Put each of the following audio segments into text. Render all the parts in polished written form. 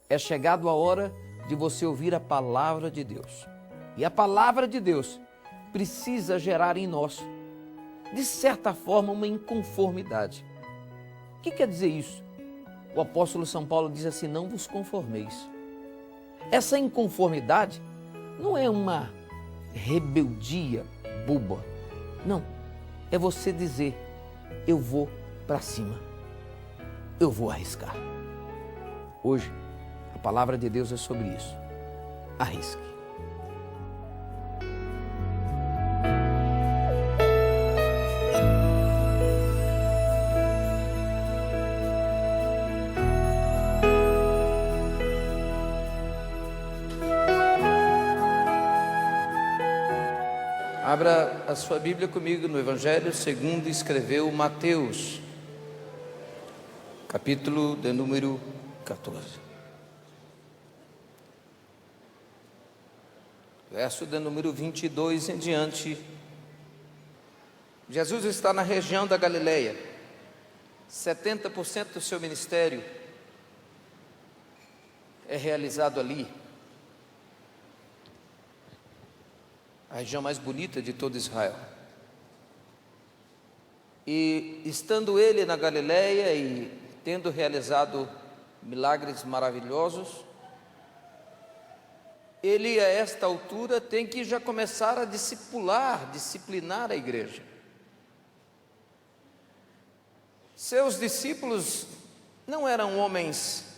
É chegado a hora de você ouvir a palavra de Deus. E a palavra de Deus precisa gerar em nós, de certa forma, uma inconformidade. O que quer dizer isso? O apóstolo São Paulo diz assim: não vos conformeis. Essa inconformidade não é uma rebeldia boba. Não, é você dizer: eu vou para cima, eu vou arriscar. Hoje, a palavra de Deus é sobre isso. Arrisque. Abra a sua Bíblia comigo no Evangelho segundo escreveu Mateus, capítulo de número 14. Verso de número 22 em diante. Jesus está na região da Galileia. 70% do seu ministério é realizado ali. A região mais bonita de todo Israel. E estando ele na Galileia e tendo realizado milagres maravilhosos, ele a esta altura tem que já começar a disciplinar a igreja. Seus discípulos não eram homens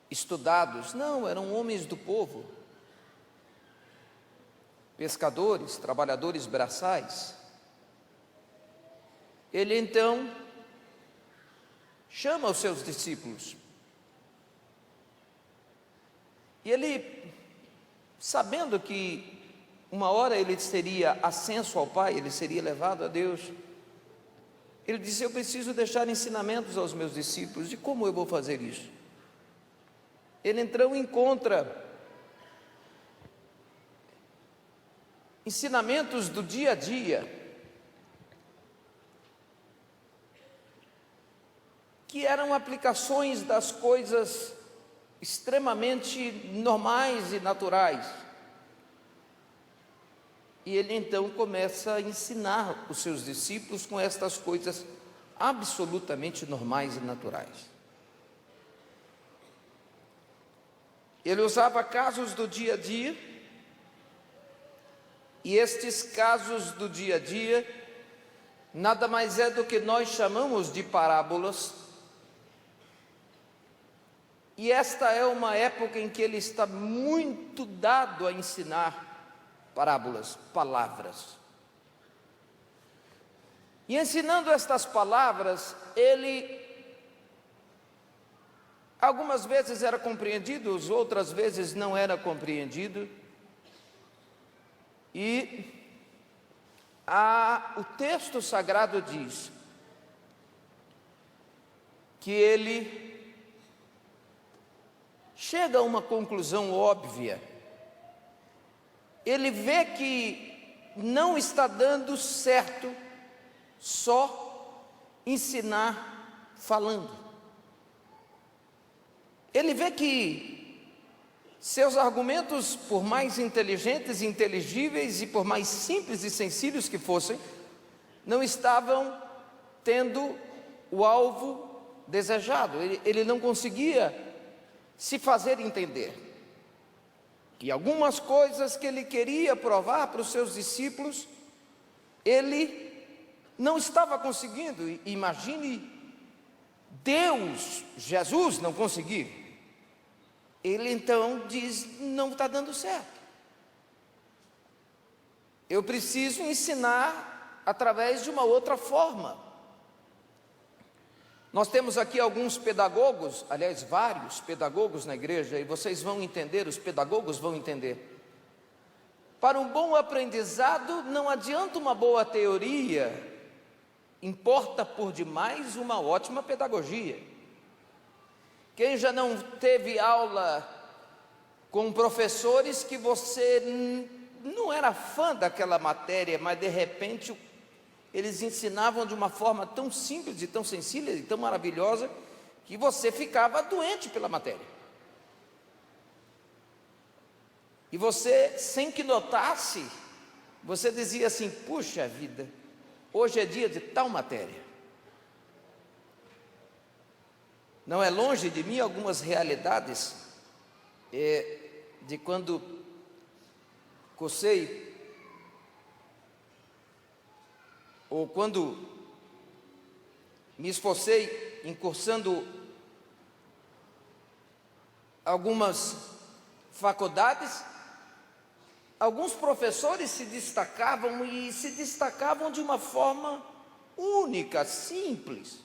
estudados, não, eram homens do povo, pescadores, trabalhadores braçais. Ele então chama os seus discípulos e ele, sabendo que uma hora ele seria ascenso ao Pai, ele seria levado a Deus, ele disse: eu preciso deixar ensinamentos aos meus discípulos. De como eu vou fazer isso? Ele então encontra ensinamentos do dia a dia, que eram aplicações das coisas extremamente normais e naturais. E ele então começa a ensinar os seus discípulos com estas coisas absolutamente normais e naturais. Ele usava casos do dia a dia, e estes casos do dia a dia nada mais é do que nós chamamos de parábolas. E esta é uma época em que ele está muito dado a ensinar parábolas, palavras. E ensinando estas palavras, ele algumas vezes era compreendido, outras vezes não era compreendido. E o texto sagrado diz que ele chega a uma conclusão óbvia. Ele vê que não está dando certo só ensinar falando. Ele vê que seus argumentos, por mais inteligentes e inteligíveis e por mais simples e sensíveis que fossem, não estavam tendo o alvo desejado. Ele não conseguia se fazer entender. E algumas coisas que ele queria provar para os seus discípulos, ele não estava conseguindo. Imagine Deus, Jesus, não conseguir. Ele então diz: não está dando certo. Eu preciso ensinar através de uma outra forma. Nós temos aqui alguns pedagogos, aliás, vários pedagogos na igreja, e vocês vão entender, os pedagogos vão entender. Para um bom aprendizado não adianta uma boa teoria, importa por demais uma ótima pedagogia. Quem já não teve aula com professores que você não era fã daquela matéria, mas de repente eles ensinavam de uma forma tão simples e tão sensível e tão maravilhosa, que você ficava doente pela matéria. E você, sem que notasse, você dizia assim: puxa vida, hoje é dia de tal matéria. Não é longe de mim algumas realidades de quando cursei, ou quando me esforcei em cursando algumas faculdades. Alguns professores se destacavam, e se destacavam de uma forma única, simples.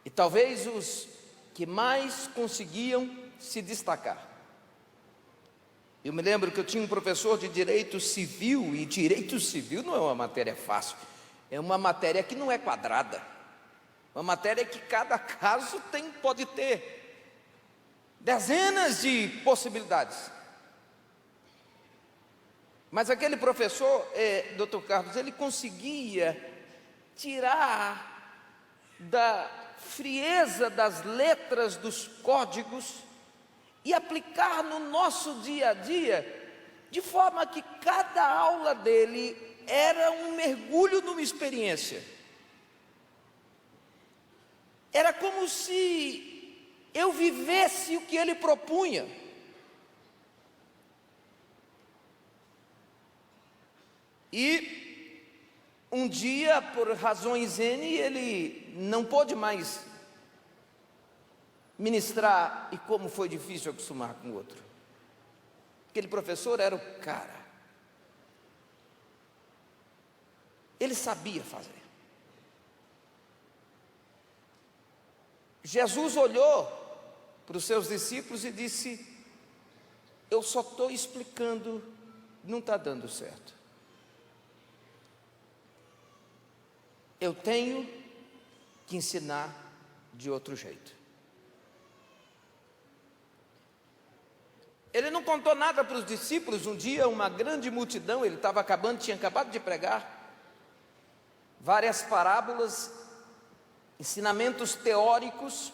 E talvez os que mais conseguiam se destacar. Eu me lembro que eu tinha um professor de direito civil, e direito civil não é uma matéria fácil, é uma matéria que não é quadrada, uma matéria que cada caso pode ter dezenas de possibilidades. Mas aquele professor, Dr. Carlos, ele conseguia tirar da frieza das letras dos códigos e aplicar no nosso dia a dia, de forma que cada aula dele era um mergulho numa experiência. Era como se eu vivesse o que ele propunha. E um dia, por razões N, ele não pôde mais ministrar, e como foi difícil acostumar com o outro. Aquele professor era o cara. Ele sabia fazer. Jesus olhou para os seus discípulos e disse: eu só estou explicando, não está dando certo. Eu tenho que ensinar de outro jeito. Ele não contou nada para os discípulos. Um dia, uma grande multidão, ele tinha acabado de pregar várias parábolas, ensinamentos teóricos.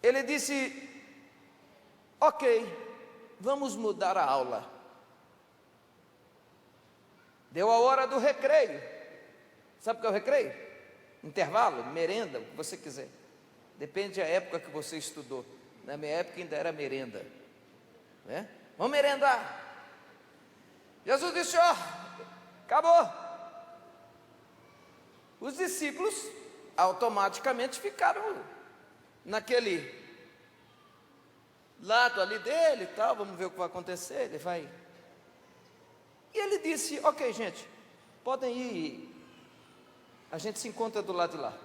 Ele disse: ok, vamos mudar a aula. Deu a hora do recreio. Sabe o que é o recreio? Intervalo, merenda, o que você quiser. Depende da época que você estudou. Na minha época ainda era merenda, né? Vamos merendar. Jesus disse: ó, acabou. Os discípulos automaticamente ficaram naquele lado ali dele e tal, vamos ver o que vai acontecer, ele vai. E ele disse: ok, gente, podem ir, a gente se encontra do lado de lá.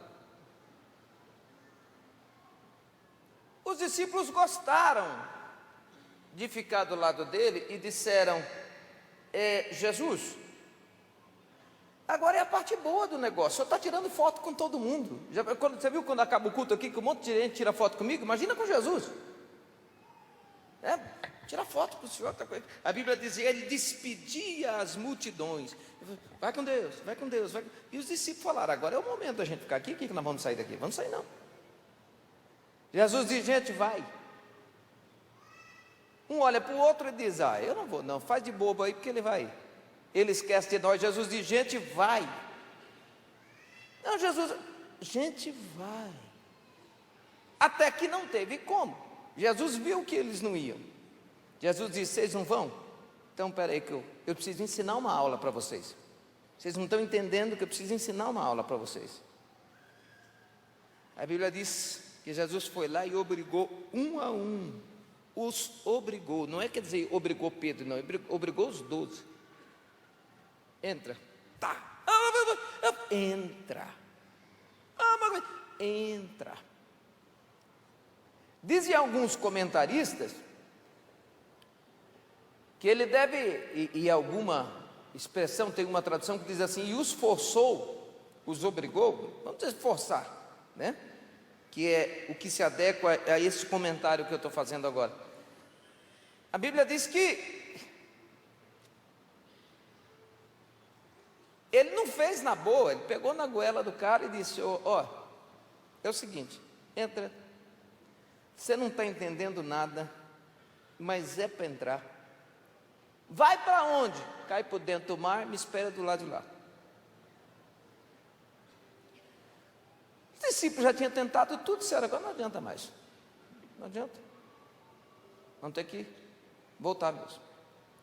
Os discípulos gostaram de ficar do lado dele e disseram: Jesus, agora é a parte boa do negócio, o senhor está tirando foto com todo mundo. Você viu quando acaba o culto aqui, que um monte de gente tira foto comigo? Imagina com Jesus. Tira foto com o senhor. A Bíblia dizia: ele despedia as multidões. Vai com Deus, vai com Deus. Vai. E os discípulos falaram: agora é o momento da gente ficar aqui. O que nós vamos sair daqui? Vamos sair não. Jesus diz: gente, vai. Um olha para o outro e diz: eu não vou não, faz de bobo aí, porque ele vai. Ele esquece de nós. Jesus diz: gente, vai. Não, Jesus, gente, vai. Até que não teve como. Jesus viu que eles não iam. Jesus disse: vocês não vão? Então, espera aí que eu preciso ensinar uma aula para vocês. Vocês não estão entendendo que eu preciso ensinar uma aula para vocês. A Bíblia diz que Jesus foi lá e obrigou um a um. Os obrigou, não é quer dizer obrigou Pedro, não, obrigou os 12. Entra. Tá. Entra. Entra. Dizem alguns comentaristas que ele deve, e alguma expressão, tem uma tradução que diz assim: e os forçou, os obrigou, vamos dizer forçar, né? Que é o que se adequa a esse comentário que eu estou fazendo agora. A Bíblia diz que ele não fez na boa, ele pegou na goela do cara e disse: ó, é o seguinte, entra, você não está entendendo nada, mas é para entrar. Vai para onde? Cai por dentro do mar, me espera do lado de lá. Os discípulos já tinham tentado tudo, disseram: agora não adianta mais. Não adianta. Vamos ter que voltar mesmo.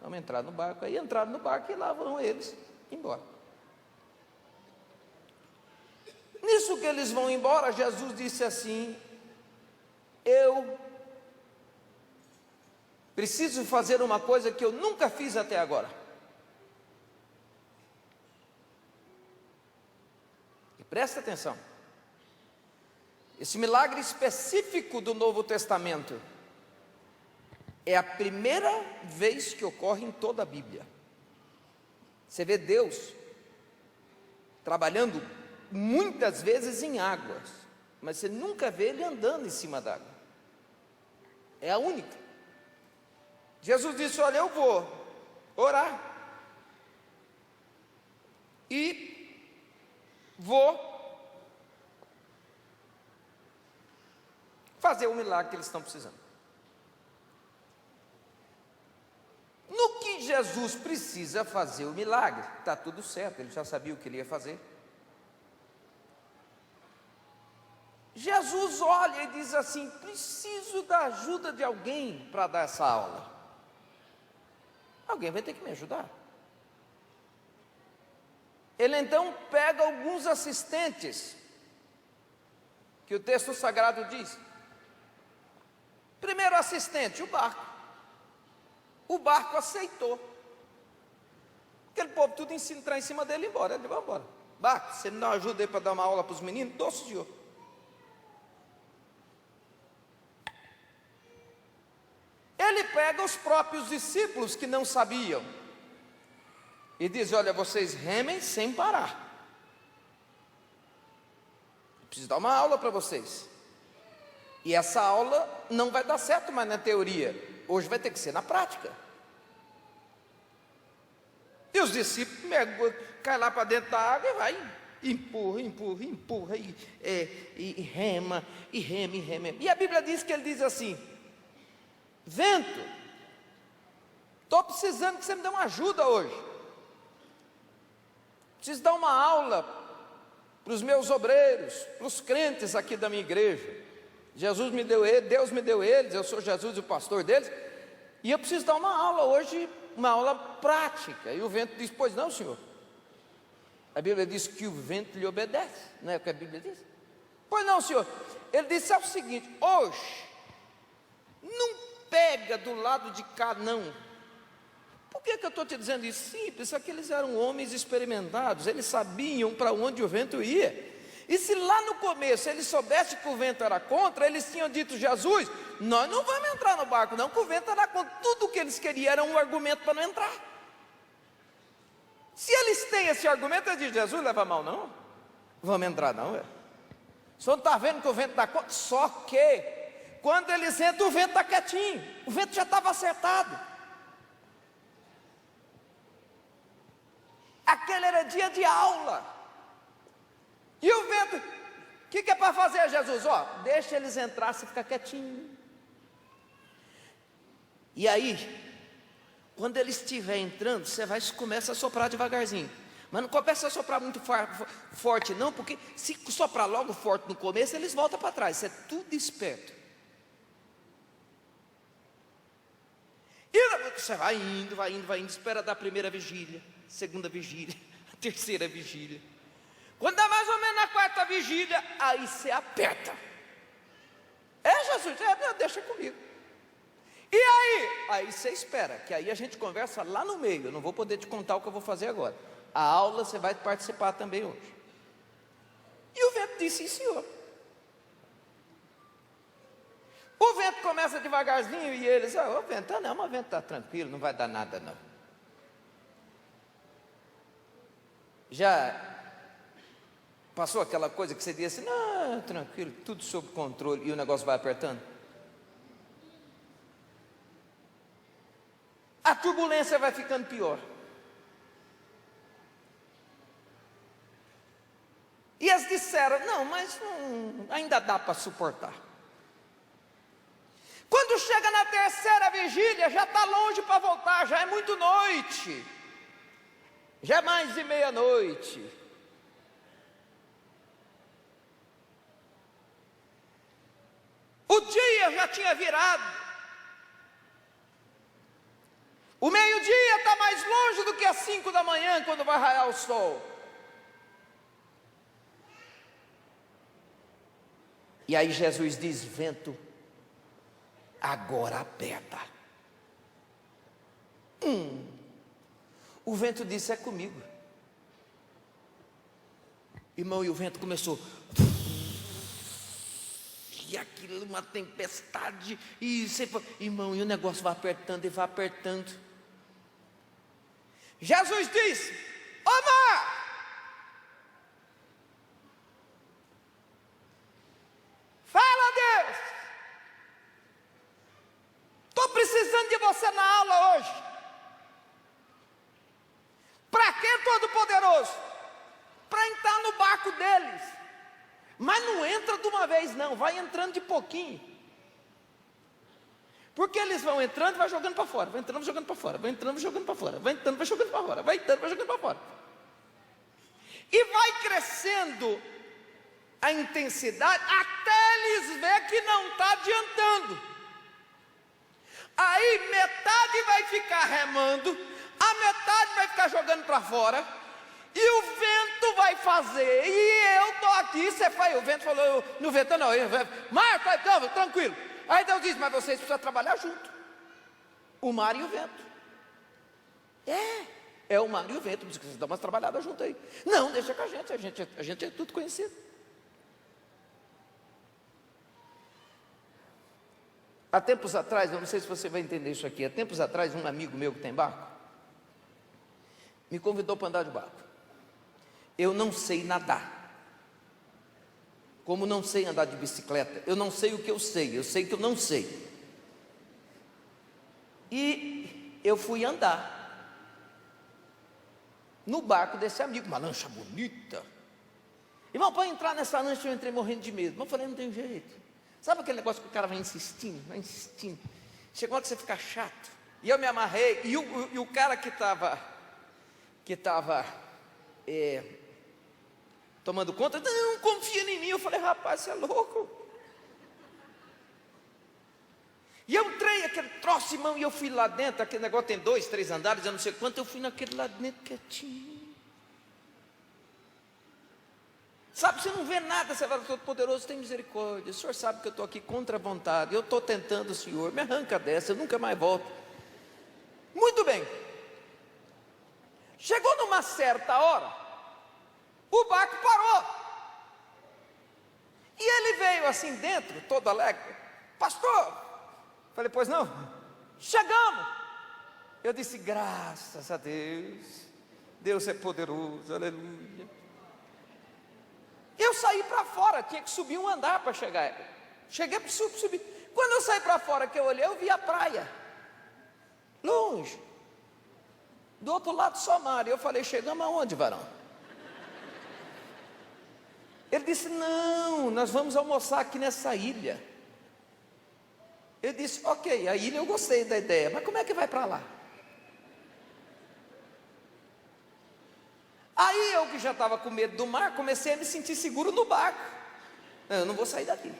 Vamos entrar no barco. Aí entraram no barco e lá vão eles embora. Nisso que eles vão embora, Jesus disse assim: eu preciso fazer uma coisa que eu nunca fiz até agora. E presta atenção. Esse milagre específico do Novo Testamento é a primeira vez que ocorre em toda a Bíblia. Você vê Deus trabalhando muitas vezes em águas, mas você nunca vê Ele andando em cima d'água. É a única. Jesus disse: olha, eu vou orar e vou fazer o milagre que eles estão precisando. No que Jesus precisa fazer o milagre, está tudo certo, ele já sabia o que ele ia fazer. Jesus olha e diz assim: preciso da ajuda de alguém para dar essa aula. Alguém vai ter que me ajudar. Ele então pega alguns assistentes, que o texto sagrado diz. Primeiro assistente, o barco. O barco aceitou. Aquele povo tudo entrar em cima dele e ir embora. Ele vai embora. Barco, você não dá ajuda aí para dar uma aula para os meninos? Dou, senhor. Ele pega os próprios discípulos que não sabiam e diz: olha, vocês remem sem parar. Preciso dar uma aula para vocês. E essa aula não vai dar certo mais na teoria. Hoje vai ter que ser na prática. E os discípulos caem lá para dentro da água e vai. Empurra, empurra, empurra. E rema, e rema, e rema. E a Bíblia diz que ele diz assim: vento, estou precisando que você me dê uma ajuda hoje. Preciso dar uma aula para os meus obreiros, para os crentes aqui da minha igreja. Jesus me deu eles, Deus me deu eles, eu sou Jesus o pastor deles, e eu preciso dar uma aula hoje, uma aula prática. E o vento diz: pois não, senhor. A Bíblia diz que o vento lhe obedece, não é o que a Bíblia diz? Pois não, senhor. Ele disse: é o seguinte, hoje, não pega do lado de cá, não. Por que eu estou te dizendo isso? Simples, é que eles eram homens experimentados, eles sabiam para onde o vento ia. E se lá no começo eles soubessem que o vento era contra, eles tinham dito: Jesus, nós não vamos entrar no barco não, que o vento era contra. Tudo o que eles queriam era um argumento para não entrar. Se eles têm esse argumento, eles dizem: Jesus, leva mal não, vamos entrar não, o senhor não está vendo que o vento está contra? Só que quando eles entram, o vento está quietinho, o vento já estava acertado. Aquele era dia de aula. E o vento, o que é para fazer, Jesus? Ó, deixa eles entrar, você fica quietinho. E aí, quando ele estiver entrando, você começa a soprar devagarzinho. Mas não começa a soprar muito forte não, porque se soprar logo forte no começo, eles voltam para trás. Você é tudo esperto. E você vai indo, vai indo, vai indo, espera da primeira vigília, segunda vigília, terceira vigília. Quando dá mais ou menos na quarta vigília, aí você aperta. É, Jesus, deixa comigo. E aí? Aí você espera, que aí a gente conversa lá no meio. Eu não vou poder te contar o que eu vou fazer agora. A aula você vai participar também hoje. E o vento disse: sim, senhor. O vento começa devagarzinho e eles: o vento, não, mas o vento está tranquilo, não vai dar nada não. Já passou aquela coisa que você diz assim: não, tranquilo, tudo sob controle, e o negócio vai apertando? a turbulência vai ficando pior. E eles disseram: não, mas ainda dá para suportar. Quando chega na terceira vigília, já está longe para voltar, já é muito noite, já é mais de meia-noite. O dia já tinha virado, o meio-dia está mais longe do que às 5 da manhã, quando vai raiar o sol. E aí Jesus diz: vento, agora aperta. O vento disse: é comigo. Irmão, e o vento começou, e aquilo, uma tempestade, e irmão, e o negócio vai apertando e vai apertando. Jesus disse: ô mar, fala, Deus, estou precisando de você na aula hoje. Para que Todo-Poderoso? Para entrar no barco deles. Mas não entra de uma vez não, vai entrando de pouquinho. Porque eles vão entrando e vai jogando para fora, vai entrando, jogando para fora, vai entrando, jogando para fora, vai entrando, vai jogando para fora, vai entrando, vai jogando para fora. E vai crescendo a intensidade até eles ver que não está adiantando. Aí metade vai ficar remando, a metade vai ficar jogando para fora, e o vento vai fazer, e eu estou aqui, você faz, o vento falou, no vento não, mar, calma, tranquilo. Aí Deus diz: mas vocês precisam trabalhar junto, o mar e o vento. É o mar e o vento, vocês dão umas trabalhadas junto aí. Não, deixa com a gente é tudo conhecido. Há tempos atrás, eu não sei se você vai entender isso aqui, há tempos atrás um amigo meu que tem barco, me convidou para andar de barco. Eu não sei nadar, como não sei andar de bicicleta, eu não sei o que eu sei que eu não sei. E eu fui andar no barco desse amigo, uma lancha bonita. Irmão, para entrar nessa lancha eu entrei morrendo de medo, mas eu falei: não tem jeito. Sabe aquele negócio que o cara vai insistindo, chegou uma hora que você fica chato. E eu me amarrei, e o cara que estava tomando conta, não confia em mim. Eu falei: rapaz, você é louco. E eu entrei aquele troço, irmão, e eu fui lá dentro. Aquele negócio tem 2, 3 andares, eu não sei quanto. Eu fui naquele lá dentro quietinho. Sabe, você não vê nada, você vai: Todo-Poderoso, tem misericórdia, o Senhor sabe que eu estou aqui contra a vontade, eu estou tentando o Senhor, me arranca dessa, eu nunca mais volto. Muito bem. Chegou numa certa hora, o barco parou, e ele veio assim dentro, todo alegre: pastor. Falei: pois não? Chegamos. Eu disse: graças a Deus, Deus é poderoso, aleluia. Eu saí para fora, tinha que subir um andar para chegar. Cheguei para subir. Quando eu saí para fora, que eu olhei, eu vi a praia, longe, do outro lado só mar. E eu falei: chegamos aonde, varão? Ele disse: não, nós vamos almoçar aqui nessa ilha. Eu disse: ok, a ilha eu gostei da ideia, mas como é que vai para lá? Aí eu, que já estava com medo do mar, comecei a me sentir seguro no barco. Não, eu não vou sair daqui.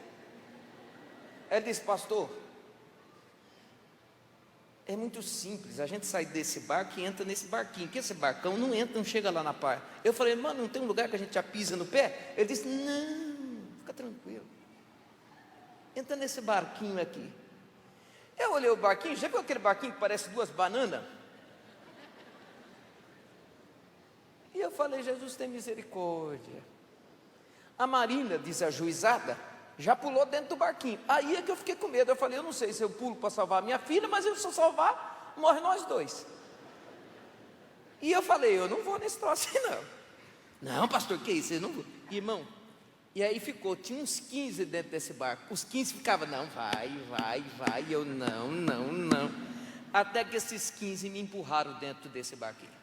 Ele disse: pastor, é muito simples, a gente sai desse barco e entra nesse barquinho, porque esse barcão não entra, não chega lá na praia. Eu falei: mano, não tem um lugar que a gente já pisa no pé? Ele disse: não, fica tranquilo, entra nesse barquinho aqui. Eu olhei o barquinho, já viu aquele barquinho que parece 2 bananas? E eu falei: Jesus, tem misericórdia. A Marina, desajuizada, já pulou dentro do barquinho. Aí é que eu fiquei com medo. Eu falei: eu não sei se eu pulo para salvar a minha filha, mas se eu salvar, morre nós dois. E eu falei: eu não vou nesse troço aí não. Não, pastor, que isso? Eu não vou. Irmão, e aí ficou, tinha uns 15 dentro desse barco. Os 15 ficavam: não, vai. E eu: não. Até que esses 15 me empurraram dentro desse barquinho.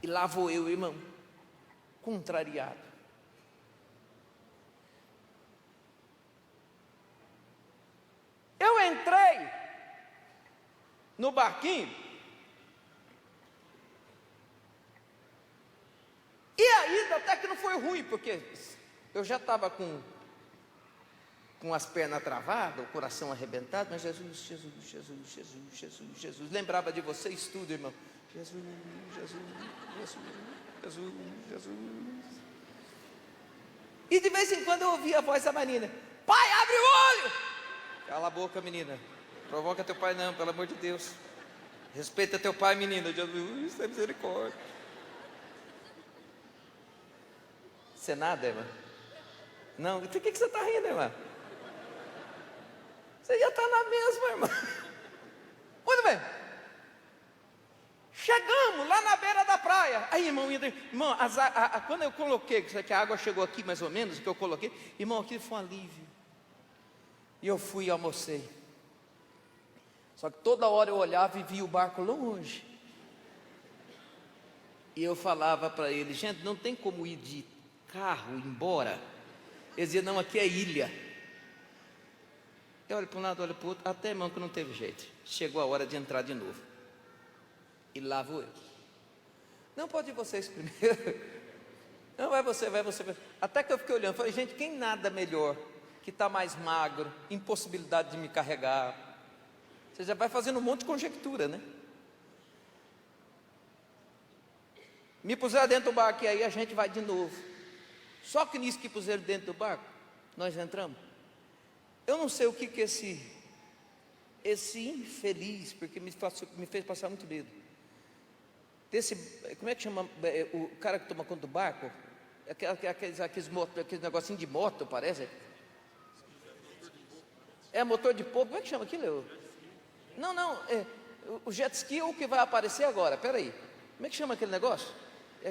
E lá vou eu, irmão, contrariado. Eu entrei no barquinho, e a ida até que não foi ruim, porque eu já estava com as pernas travadas, o coração arrebentado, mas Jesus, Jesus, Jesus, Jesus, Jesus, Jesus, lembrava de vocês tudo, irmão. Jesus, Jesus, Jesus, Jesus, Jesus. E de vez em quando eu ouvia a voz da menina: pai, abre o olho! Cala a boca, menina, provoca teu pai não, pelo amor de Deus. Respeita teu pai, menina. Jesus, tem misericórdia. Isso é nada, irmã? Não, por que você está rindo, irmã? Você já está na mesma, irmã. Muito bem. Chegamos lá na beira da praia. Aí, irmão, quando eu coloquei, que a água chegou aqui mais ou menos, que eu coloquei, irmão, aquilo foi um alívio. E eu fui e almocei. Só que toda hora eu olhava e via o barco longe. E eu falava para ele: gente, não tem como ir de carro embora. Ele dizia: não, aqui é ilha. Eu olho para um lado, olho para o outro, até, irmão, que não teve jeito. Chegou a hora de entrar de novo. E lá vou eu. Não, pode ir vocês primeiro. Não, vai você. Até que eu fiquei olhando, falei: gente, quem nada melhor, que está mais magro, impossibilidade de me carregar. Você já vai fazendo um monte de conjectura, né? Me puseram dentro do barco e aí a gente vai de novo. Só que nisso que puseram dentro do barco, nós entramos. Eu não sei o que esse infeliz, porque me fez passar muito medo. Como é que chama o cara que toma conta do barco? Aqueles negocinhos de moto, parece. É motor de polpa, como é que chama aquilo? Não, o jet ski é o que vai aparecer agora, peraí. Como é que chama aquele negócio? É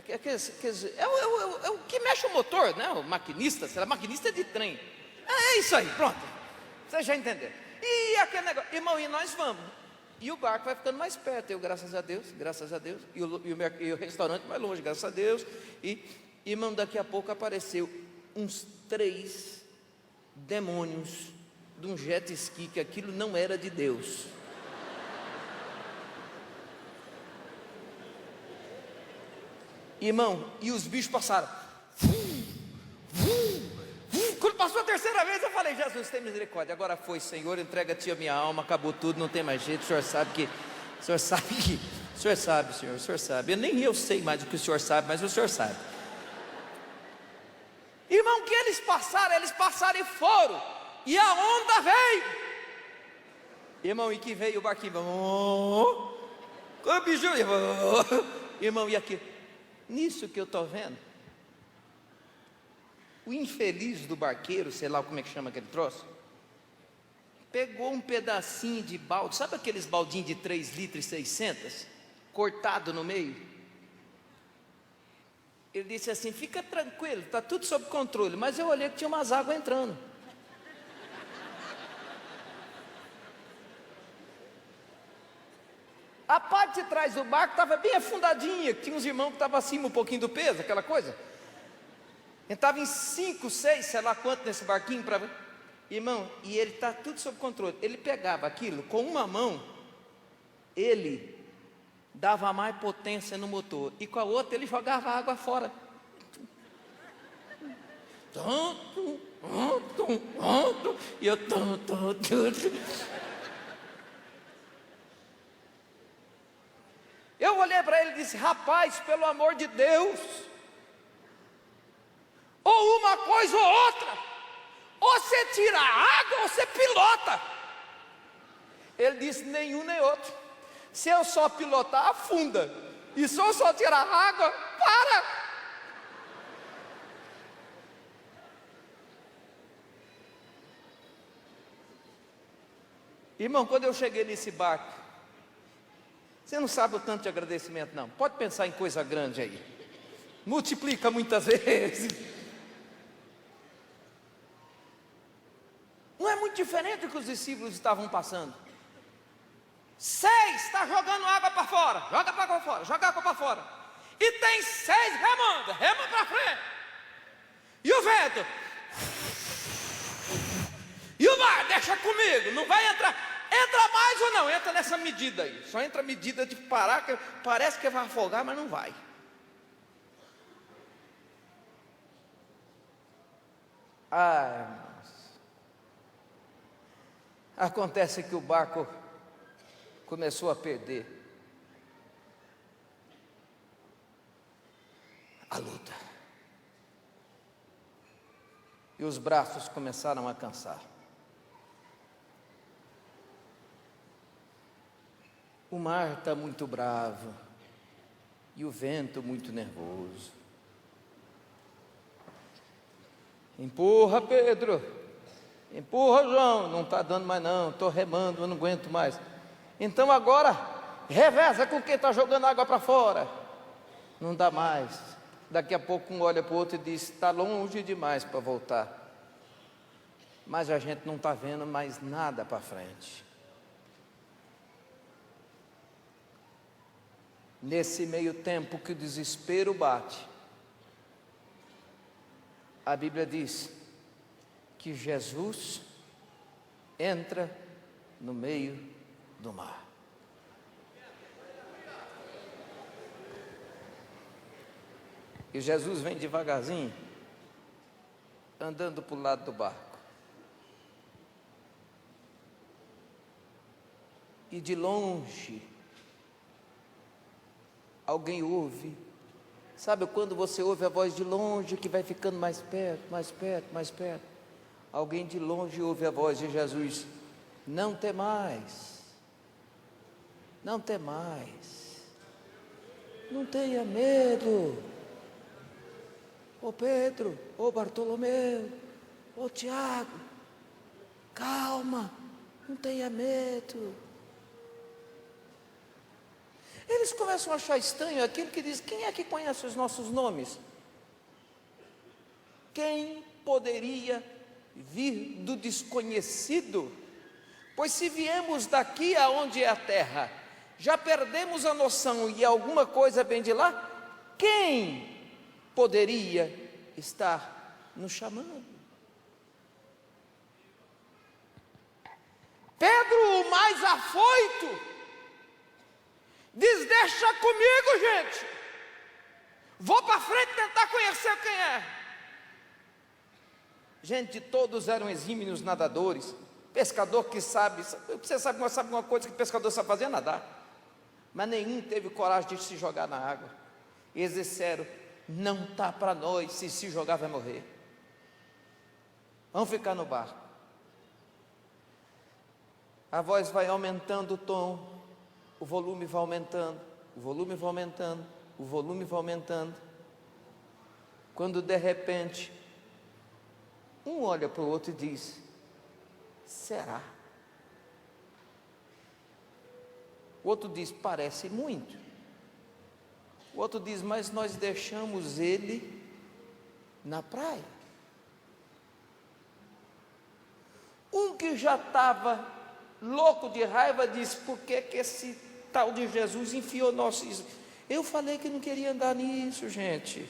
o que mexe o motor, né? O maquinista, será maquinista de trem. É isso aí, pronto. Vocês já entenderam. E aquele negócio, irmão, e nós vamos. E o barco vai ficando mais perto. Eu, graças a Deus. E o restaurante mais longe, graças a Deus. E, irmão, daqui a pouco apareceu uns 3 demônios de um jet ski, que aquilo não era de Deus. Irmão, e os bichos passaram. Quando passou a terceira vez, eu falei: Jesus, tem misericórdia. Agora foi, Senhor, entrega-te a minha alma, acabou tudo, não tem mais jeito. O Senhor sabe, Senhor, o Senhor sabe. Nem eu sei mais do que o Senhor sabe, mas o Senhor sabe. Irmão, que eles passaram e foram. E a onda veio. Irmão, e que veio o barquinho. Irmão, e aqui? Nisso que eu estou vendo, o infeliz do barqueiro, sei lá como é que chama aquele troço, pegou um pedacinho de balde, sabe aqueles baldinhos de 3 litros e 600, cortado no meio? Ele disse assim: fica tranquilo, está tudo sob controle. Mas eu olhei que tinha umas águas entrando. A parte de trás do barco estava bem afundadinha, tinha uns irmãos que estavam acima um pouquinho do peso, aquela coisa. Ele estava em 5, 6, sei lá quanto nesse barquinho, irmão, e ele está tudo sob controle. Ele pegava aquilo, com uma mão, ele dava mais potência no motor, e com a outra ele jogava a água fora. E eu... Eu olhei para ele e disse: rapaz, pelo amor de Deus, ou uma coisa ou outra, ou você tira a água ou você pilota. Ele disse: nenhum nem outro. Se eu só pilotar, afunda, e se eu só tirar a água, para. Irmão, quando eu cheguei nesse barco, você não sabe o tanto de agradecimento, não. Pode pensar em coisa grande aí. Multiplica muitas vezes. Não é muito diferente do que os discípulos estavam passando. 6 está jogando água para fora, joga água para fora, joga água para fora. E tem 6 remando, rema para frente. E o vento. E o mar, deixa comigo, não vai entrar. Entra mais ou não? Entra nessa medida aí. Só entra a medida de parar, que parece que vai afogar, mas não vai. Irmãos. Acontece que o barco começou a perder a luta. E os braços começaram a cansar. O mar está muito bravo e o vento muito nervoso. Empurra, Pedro. Empurra, João. Não está dando mais não, estou remando, eu não aguento mais. Então agora, reveza com quem está jogando água para fora. Não dá mais. Daqui a pouco um olha para o outro e diz, está longe demais para voltar. Mas a gente não está vendo mais nada para frente. Nesse meio tempo que o desespero bate, a Bíblia diz que Jesus entra no meio do mar. E Jesus vem devagarzinho, andando para o lado do barco. E de longe, alguém ouve. Sabe quando você ouve a voz de longe, que vai ficando mais perto, mais perto, mais perto? Alguém de longe ouve a voz de Jesus: não temais, não temais, não tenha medo. Ô Pedro, ô Bartolomeu, ô Tiago, calma, não tenha medo. Eles começam a achar estranho aquilo que diz: quem é que conhece os nossos nomes? Quem poderia vir do desconhecido? Pois se viemos daqui aonde é a terra, já perdemos a noção e alguma coisa vem de lá, quem poderia estar nos chamando? Pedro, o mais afoito, diz: deixa comigo, gente, vou para frente tentar conhecer quem é. Gente, todos eram exímios nadadores. Pescador que sabe, você sabe uma coisa que pescador sabe fazer? Nadar. Mas nenhum teve coragem de se jogar na água. E eles disseram: não está para nós, se jogar vai morrer, vamos ficar no barco. A voz vai aumentando o tom, o volume vai aumentando, o volume vai aumentando, o volume vai aumentando, quando de repente um olha para o outro e diz: será? O outro diz: parece muito. O outro diz: mas nós deixamos ele na praia. Um que já estava louco de raiva diz: por que esse tal de Jesus enfiou nosso... Eu falei que não queria andar nisso, gente.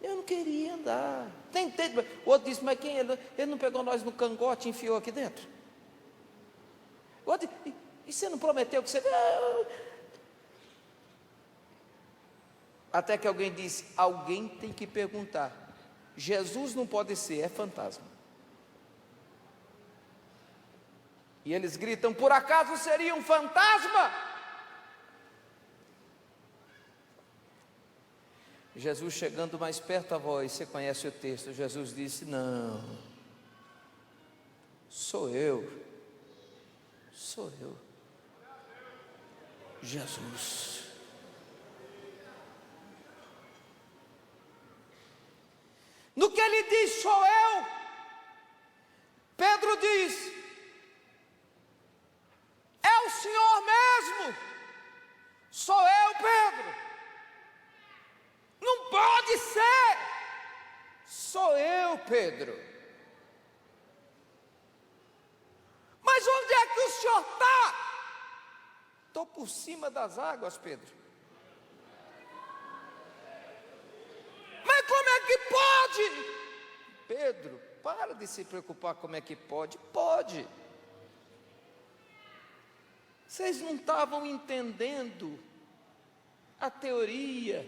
Eu não queria andar. Tentei. O outro disse: mas quem ele não pegou nós no cangote e enfiou aqui dentro? O outro disse: e você não prometeu que você... Até que alguém disse: alguém tem que perguntar. Jesus não pode ser, é fantasma. E eles gritam: por acaso seria um fantasma? Jesus, chegando mais perto a voz, você conhece o texto, Jesus disse: não, sou eu, Jesus. No que ele diz: sou eu, Pedro diz: é o Senhor mesmo, sou eu, Pedro. Não pode ser, sou eu, Pedro. Mas onde é que o Senhor está? por cima das águas, Pedro. Mas como é que pode? Pedro, para de se preocupar como é que pode. Pode. Vocês não estavam entendendo a teoria.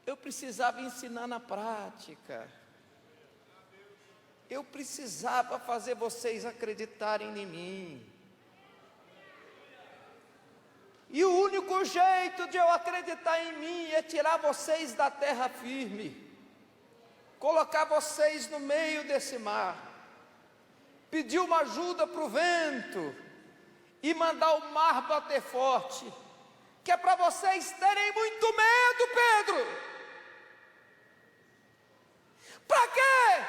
Eu precisava ensinar na prática. Eu precisava fazer vocês acreditarem em mim. E o único jeito de eu acreditar em mim é tirar vocês da terra firme, colocar vocês no meio desse mar, pedir uma ajuda para o vento e mandar o mar bater forte, que é para vocês terem muito medo, Pedro. Para quê?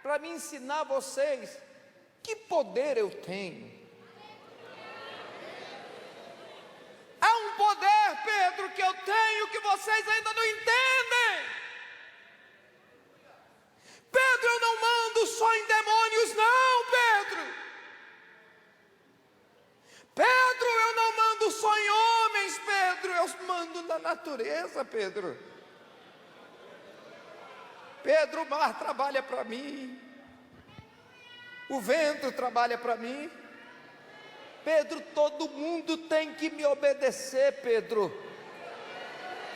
Para me ensinar vocês que poder eu tenho. Há um poder, Pedro, que eu tenho que vocês ainda não entendem. Pedro, eu não mando só em demônios, não, Pedro. Pedro, eu não mando só em homens, Pedro, eu mando na natureza, Pedro. Pedro, o mar trabalha para mim, o vento trabalha para mim. Pedro, todo mundo tem que me obedecer, Pedro.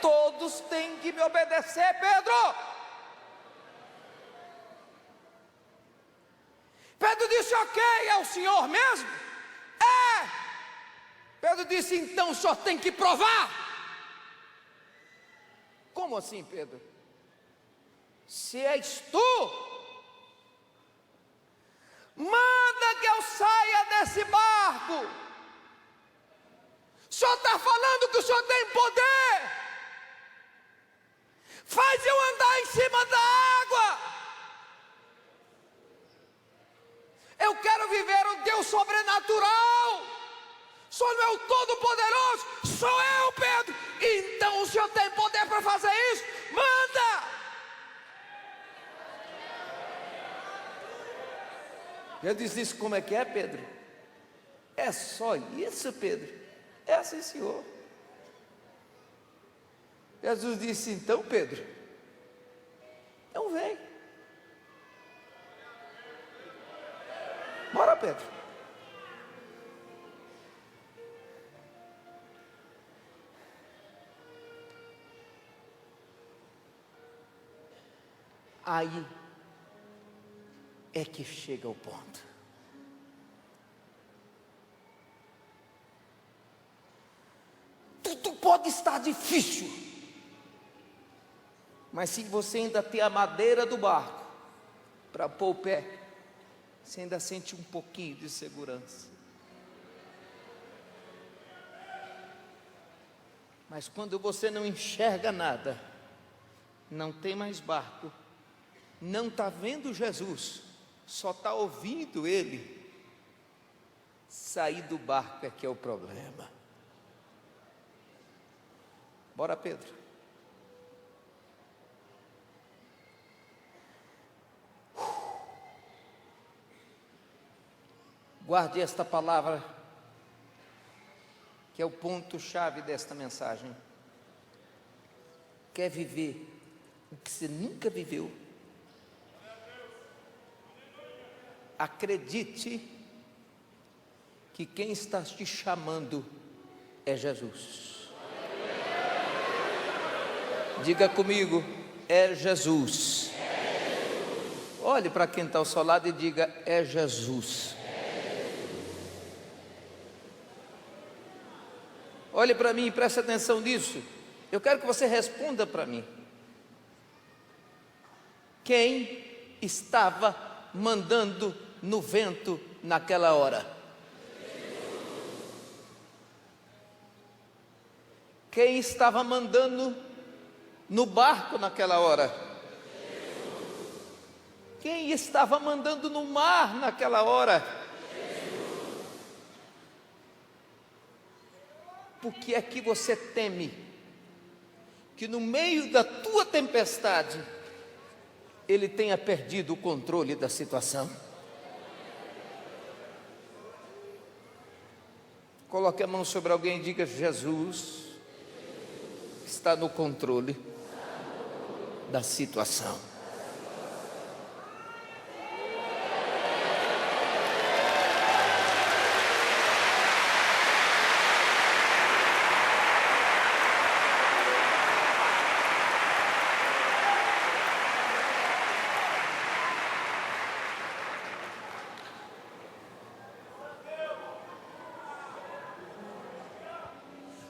Todos têm que me obedecer, Pedro. Pedro disse: ok, é o Senhor mesmo? É. Pedro disse: então o Senhor tem que provar. Como assim, Pedro? Se és tu, manda que eu saia desse barco. O Senhor está falando que o Senhor tem poder. Faz eu andar em cima da água. Eu quero viver o Deus sobrenatural. O Senhor não é o Todo-Poderoso, sou eu, Pedro. Então o Senhor tem poder para fazer isso? Manda! Jesus disse: como é que é, Pedro? É só isso, Pedro? É assim, Senhor. Jesus disse: então, Pedro, então vem. Bora, Pedro. Aí é que chega o ponto. Tudo pode estar difícil, mas se você ainda tem a madeira do barco para pôr o pé, você ainda sente um pouquinho de segurança. Mas quando você não enxerga nada, não tem mais barco, não está vendo Jesus, só está ouvindo Ele, sair do barco é que é o problema. Bora, Pedro. Guarde esta palavra, que é o ponto-chave desta mensagem. Quer viver o que você nunca viveu? Acredite que quem está te chamando é Jesus. Diga comigo: é Jesus. Olhe para quem está ao seu lado e diga: é Jesus. Olhe para mim e preste atenção nisso. Eu quero que você responda para mim. Quem estava mandando no vento naquela hora? Quem estava mandando no barco naquela hora? Quem estava mandando no mar naquela hora? Por que é que você teme que no meio da tua tempestade ele tenha perdido o controle da situação? Coloque a mão sobre alguém e diga: Jesus está no controle da situação.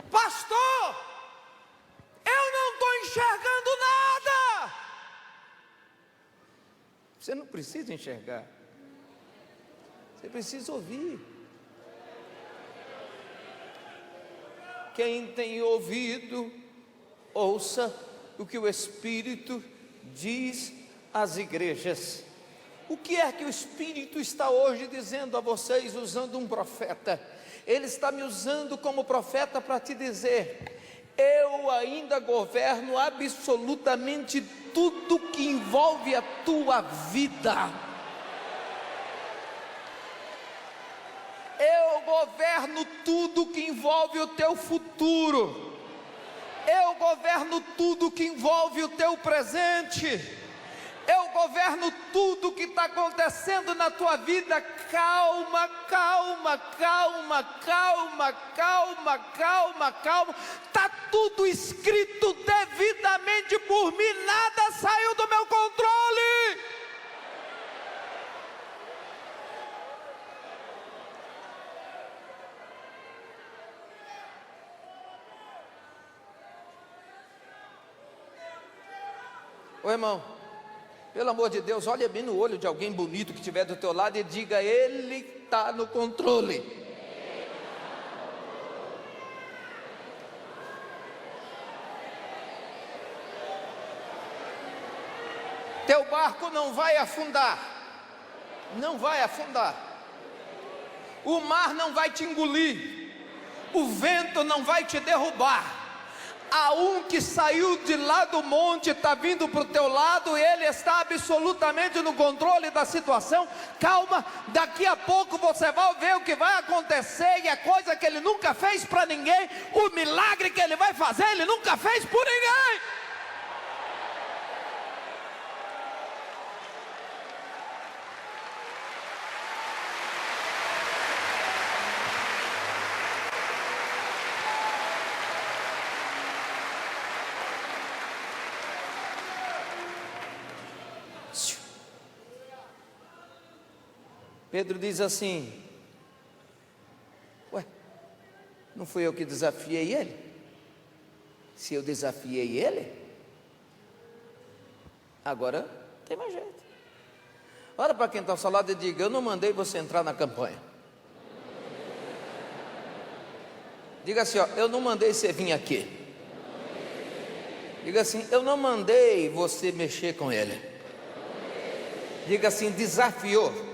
Pastor, eu não estou enxergando nada. Você não precisa enxergar, você precisa ouvir. Quem tem ouvido, ouça o que o Espírito diz às igrejas. O que é que o Espírito está hoje dizendo a vocês, usando um profeta? Ele está me usando como profeta para te dizer: eu ainda governo absolutamente tudo que envolve a tua vida. Eu governo tudo que envolve o teu futuro. Eu governo tudo que envolve o teu presente. Eu governo tudo que está acontecendo na tua vida. Calma, calma, calma, calma, calma, calma, calma. Está tudo escrito devidamente por mim. Nada saiu do meu controle. Ô irmão, pelo amor de Deus, olha bem no olho de alguém bonito que estiver do teu lado e diga: Ele está no controle. Teu barco não vai afundar, não vai afundar. O mar não vai te engolir, o vento não vai te derrubar. Há um que saiu de lá do monte, está vindo para o teu lado, ele está absolutamente no controle da situação. Calma, daqui a pouco você vai ver o que vai acontecer, e a coisa que ele nunca fez para ninguém, o milagre que ele vai fazer, ele nunca fez por ninguém. Pedro diz assim: ué, não fui eu que desafiei ele? Se eu desafiei ele, agora tem mais jeito. Olha para quem está ao seu lado e diga: eu não mandei você entrar na campanha. Diga assim, ó: eu não mandei você vir aqui. Diga assim: eu não mandei você mexer com ele. Diga assim: desafiou.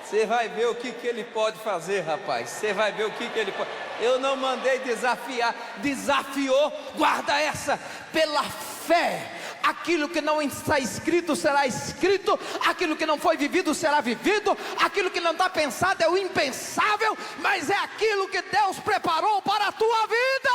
Você vai ver o que ele pode fazer, rapaz. Você vai ver o que ele pode. Eu não mandei desafiar. Desafiou. Guarda essa. Pela fé, aquilo que não está escrito será escrito, aquilo que não foi vivido será vivido, aquilo que não está pensado é o impensável, mas é aquilo que Deus preparou para a tua vida.